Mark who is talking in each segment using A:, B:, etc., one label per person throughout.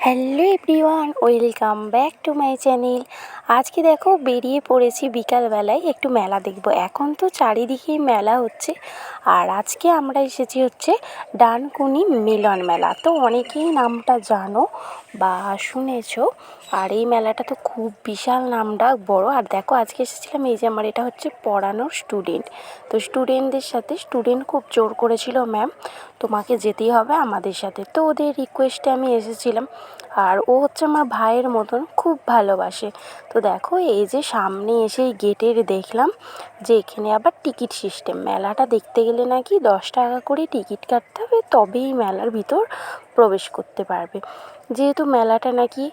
A: Hello everyone, welcome back to my channel. আজকে দেখো বেরিয়ে পড়েছি বিকালবেলায় একটু মেলা দেখব। এখন তো চারিদিকেই মেলা হচ্ছে, আর আজকে আমরা এসেছি হচ্ছে ডানকুনি মিলন মেলা। তো অনেকেই নামটা জানো বা শুনেছো। আর এই মেলাটা তো খুব বিশাল নামডাক বড়। আর দেখো আজকে এসেছিলাম, এই যে আমার এটা হচ্ছে পড়ানোর স্টুডেন্ট। তো স্টুডেন্টদের সাথে স্টুডেন্ট খুব জোর করেছিল, ম্যাম তোমাকে যেতেই হবে আমাদের সাথে। তো ওদের রিকোয়েস্টে আমি এসেছিলাম। আর ও হচ্ছে আমার ভাইয়ের মতন, খুব ভালোবাসে। তো দেখো এই যে সামনে এসেই গেটের দেখলাম যে এখানে আবার টিকিট সিস্টেম। মেলাটা দেখতে গেলে নাকি 10 টাকা করে টিকিট কাটতে হবে, তবেই মেলার ভিতর প্রবেশ করতে পারবে। যেহেতু মেলাটা নাকি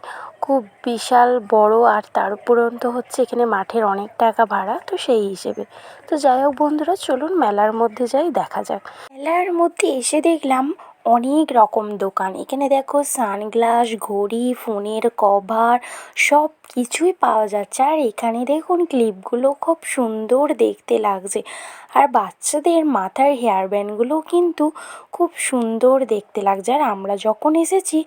A: খুব বিশাল বড়, আর তার উপরন্ত হচ্ছে এখানে মাঠের অনেক টাকা ভাড়া, তো সেই হিসেবে। তো যাই হোক বন্ধুরা, চলুন মেলার মধ্যে যাই, দেখা যাক। মেলার মধ্যে এসে দেখলাম অনেক রকম দোকান। এখানে দেখো সানগ্লাস, ঘড়ি, ফোনের কভার সব কিছুই পাওয়া যাচ্ছে। আর এখানে দেখুন ক্লিপগুলো খুব সুন্দর দেখতে লাগছে। আর বাচ্চাদের মাথার হেয়ার ব্যান্ডগুলোও কিন্তু খুব সুন্দর দেখতে লাগছে। আর আমরা যখন এসেছি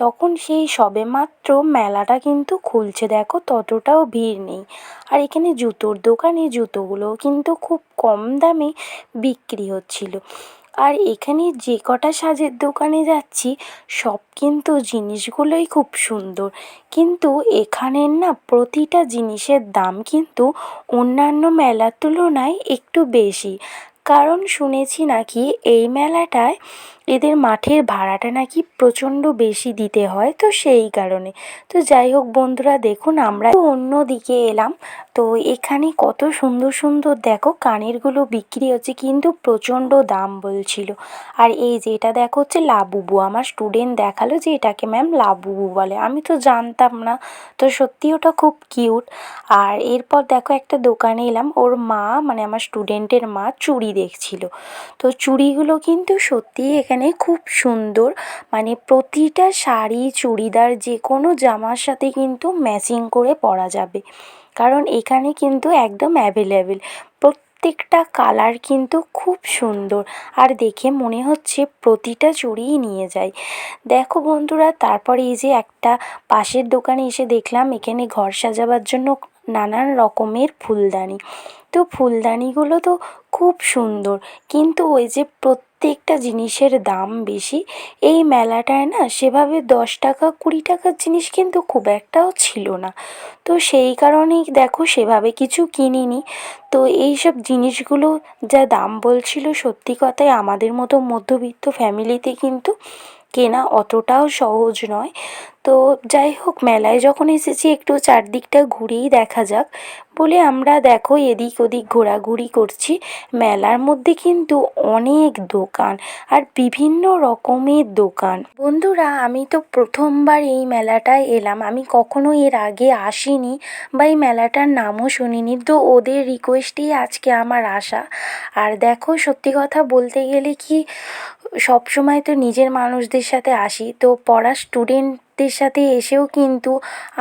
A: তখন সেই সবেমাত্র মেলাটা কিন্তু খুলছে, দেখো ততটাও ভিড় নেই। আর এখানে জুতোর দোকানে জুতোগুলোও কিন্তু খুব কম দামে বিক্রি হচ্ছিল। আর এখানে যে কটা সাজের দোকানে যাচ্ছি সব কিন্তু জিনিসগুলোই খুব সুন্দর, কিন্তু এখানের না প্রতিটা জিনিসের দাম কিন্তু অন্যান্য মেলার তুলনায় একটু বেশি। কারণ শুনেছি নাকি এই মেলাটায় এদের মাঠের ভাড়াটা নাকি প্রচণ্ড বেশি দিতে হয়, তো সেই কারণে। তো যাই হোক বন্ধুরা, দেখুন আমরা অন্য দিকে এলাম। তো এখানে কত সুন্দর সুন্দর দেখো কানেরগুলো বিক্রি হচ্ছে, কিন্তু প্রচণ্ড দাম বলছিল। আর এই যে এটা দেখো হচ্ছে লাবুবু, আমার স্টুডেন্ট দেখালো যে এটাকে ম্যাম লাবুবু বলে, আমি তো জানতাম না। তো সত্যি ওটা খুব কিউট। আর এরপর দেখো একটা দোকানে এলাম, ওর মা মানে আমার স্টুডেন্টের মা চুড়ি দেখছিল। তো চুড়িগুলো কিন্তু সত্যিই এখানে খুব সুন্দর, মানে প্রতিটা শাড়ি চুড়িদার যে কোনো জামার সাথে কিন্তু ম্যাচিং করে পরা যাবে। কারণ এখানে কিন্তু একদম অ্যাভেলেবেল, প্রত্যেকটা কালার কিন্তু খুব সুন্দর। আর দেখে মনে হচ্ছে প্রতিটা চুড়িই নিয়ে যাই। দেখো বন্ধুরা, তারপরে এই যে একটা পাশের দোকানে এসে দেখলাম এখানে ঘর সাজাবার জন্য নানান রকমের ফুলদানি। তো ফুলদানিগুলো তো খুব সুন্দর, কিন্তু ওই যে প্রত্যেকটা জিনিসের দাম বেশি। এই মেলাটায় না সেভাবে 10 টাকা 20 টাকার জিনিস কিন্তু খুব একটাও ছিল না। তো সেই কারণেই দেখো সেভাবে কিছু কিনিনি। তো এই সব জিনিসগুলো যা দাম বলছিল, সত্যি কথাই আমাদের মতো মধ্যবিত্ত ফ্যামিলিতে কিন্তু কেনা অতটাও সহজ নয়। তো যাই হোক, মেলায় যখন এসেছি একটু চারদিকটা ঘুরেই দেখা যাক বলে আমরা দেখো এদিক ওদিক ঘোরাঘুরি করছি। মেলার মধ্যে কিন্তু অনেক দোকান আর বিভিন্ন রকমের দোকান। বন্ধুরা, আমি তো প্রথমবার এই মেলাটায় এলাম, আমি কখনো এর আগে আসিনি বা এই মেলাটার নামও শুনিনি। তো ওদের রিকোয়েস্টেই আজকে আমার আসা। আর দেখো সত্যি কথা বলতে গেলে কি, সব সময় তো নিজের মানুষদের সাথে আসি, তো পড়া স্টুডেন্টদের সাথে এসেও কিন্তু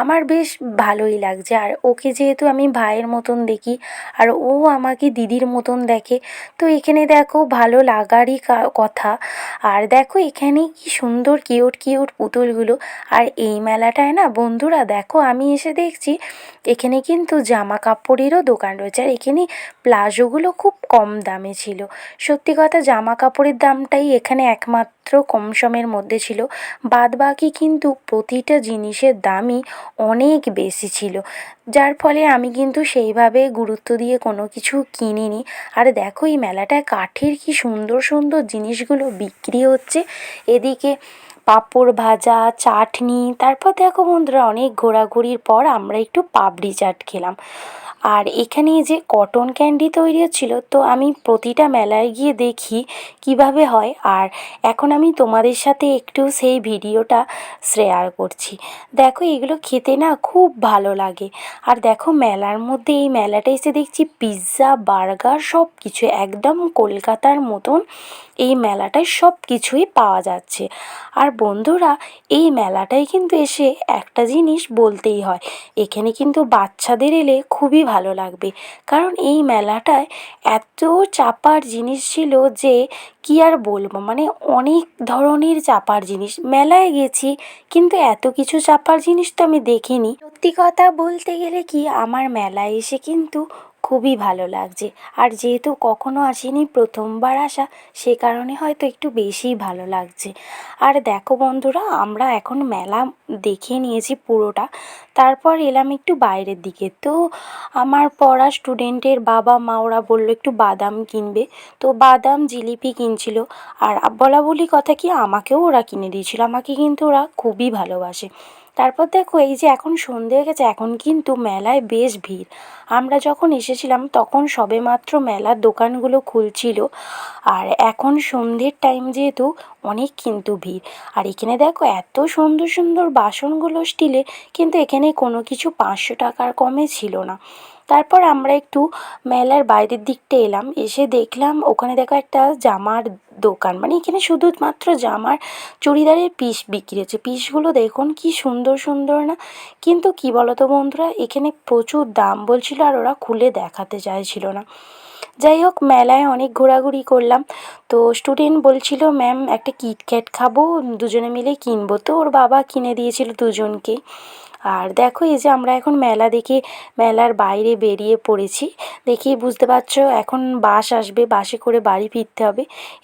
A: আমার বেশ ভালোই লাগছে। আর ওকে যেহেতু আমি ভাইয়ের মতন দেখি, আর ও আমাকে দিদির মতন দেখে, তো এখানে দেখো ভালো লাগারই কথা। আর দেখো এখানে কি সুন্দর কিউট কিউট পুতুলগুলো। আর এই মেলাটায় না বন্ধুরা দেখো আমি এসে দেখছি এখানে কিন্তু জামা কাপড়েরও দোকান রয়েছে। আর এখানে প্লাজোগুলো খুব কম দামে ছিল। সত্যি কথা, জামা কাপড়ের দামটাই এখানে একমাত্র কম সমের মধ্যে ছিল, বাদ বাকি কিন্তু প্রতিটা জিনিসের দামই অনেক বেশি ছিল। যার ফলে আমি কিন্তু সেইভাবে গুরুত্ব দিয়ে কোনো কিছু কিনিনি। আর দেখো এই মেলাটায় কাঠের কি সুন্দর সুন্দর জিনিসগুলো বিক্রি হচ্ছে। এদিকে পাঁপড় ভাজা, চাটনি, তারপর দেখো বন্ধুরা অনেক ঘোরাঘুরির পর আমরা একটু পাপড়ি চাট খেলাম। আর এখানে যে কটন ক্যান্ডি তৈরি হচ্ছিল, তো আমি প্রতিটা মেলায় গিয়ে দেখি কিভাবে হয়। আর এখন আমি তোমাদের সাথে একটু সেই ভিডিওটা শেয়ার করছি। দেখো এগুলো খেতে না খুব ভালো লাগে। আর দেখো মেলার মধ্যে এই মেলাটা এসে দেখছি পিৎজা, বার্গার সব কিছু একদম কলকাতার মতন এই মেলাটায় সব কিছুই পাওয়া যাচ্ছে। আর বন্ধুরা, এই মেলাটায় কিন্তু এসে একটা জিনিস বলতেই হয়, এখানে কিন্তু বাচ্চাদের এলে খুবই ভালো লাগবে। কারণ এই মেলাটায় এত চাপার জিনিস ছিল যে কি আর বলবো, মানে অনেক ধরনের চাপার জিনিস। মেলায় গেছি কিন্তু এত কিছু চাপার জিনিস তো আমি দেখিনি। সত্যি কথা বলতে গেলে কি, আমার মেলায় এসে কিন্তু খুবই ভালো লাগছে। আর যেহেতু কখনো আসিনি, প্রথমবার আসা, সে কারণে হয়তো একটু বেশিই ভালো লাগছে। আর দেখো বন্ধুরা, আমরা এখন মেলা দেখে নিয়েছি পুরোটা, তারপর এলাম একটু বাইরের দিকে। তো আমার পড়া স্টুডেন্টের বাবা মা ওরা বললো একটু বাদাম কিনবে, তো বাদাম জিলিপি কিনছিল। আর বলা বলি কথা কি, আমাকেও ওরা কিনে দিয়েছিল, আমাকে কিন্তু ওরা খুবই ভালোবাসে। তারপর দেখো, এই যে এখন সন্ধে হয়ে গেছে, এখন কিন্তু মেলায় বেশ ভিড়। আমরা যখন এসেছিলাম তখন সবেমাত্র মেলার দোকানগুলো খুলছিল, আর এখন সন্ধ্যের টাইম যেহেতু অনেক কিন্তু ভিড়। আর এখানে দেখো এত সুন্দর সুন্দর বাসনগুলো স্টিলের, কিন্তু এখানে কোনো কিছু 500 টাকার কমে ছিল না। তারপর আমরা একটু মেলার বাইরের দিকটা এলাম, এসে দেখলাম ওখানে দেখো একটা জামার দোকান, মানে এখানে শুধুমাত্র জামার চুড়িদারের পিস বিক্রি হচ্ছে। পিসগুলো দেখুন কি সুন্দর সুন্দর না? কিন্তু কি বলতো বন্ধুরা, এখানে প্রচুর দাম বলছিল আর ওরা খুলে দেখাতে চাইছিল না। যাই হোক, মেলায় অনেক ঘোরাঘুরি করলাম। তো স্টুডেন্ট বলছিল ম্যাম একটা কিটক্যাট খাবো, দুজনে মিলে কিনবো, তো ওর বাবা কিনে দিয়েছিল দুজনকে। আর দেখো, এই যে আমরা এখন মেলা দেখে মেলার বাইরে বেরিয়ে পড়েছি। দেখেই বুঝতে পারছো এখন বাস আসবে, বাসে করে বাড়ি ফিরতে হবে।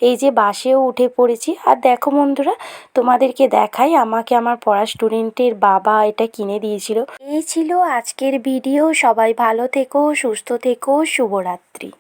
A: এই যে বাসেও উঠে পড়েছি। আর দেখো বন্ধুরা, তোমাদেরকে দেখাই, আমাকে আমার পড়া স্টুডেন্টের বাবা এটা কিনে দিয়েছিল। এই ছিল আজকের ভিডিও। সবাই ভালো থেকো, সুস্থ থেকো, শুভরাত্রি।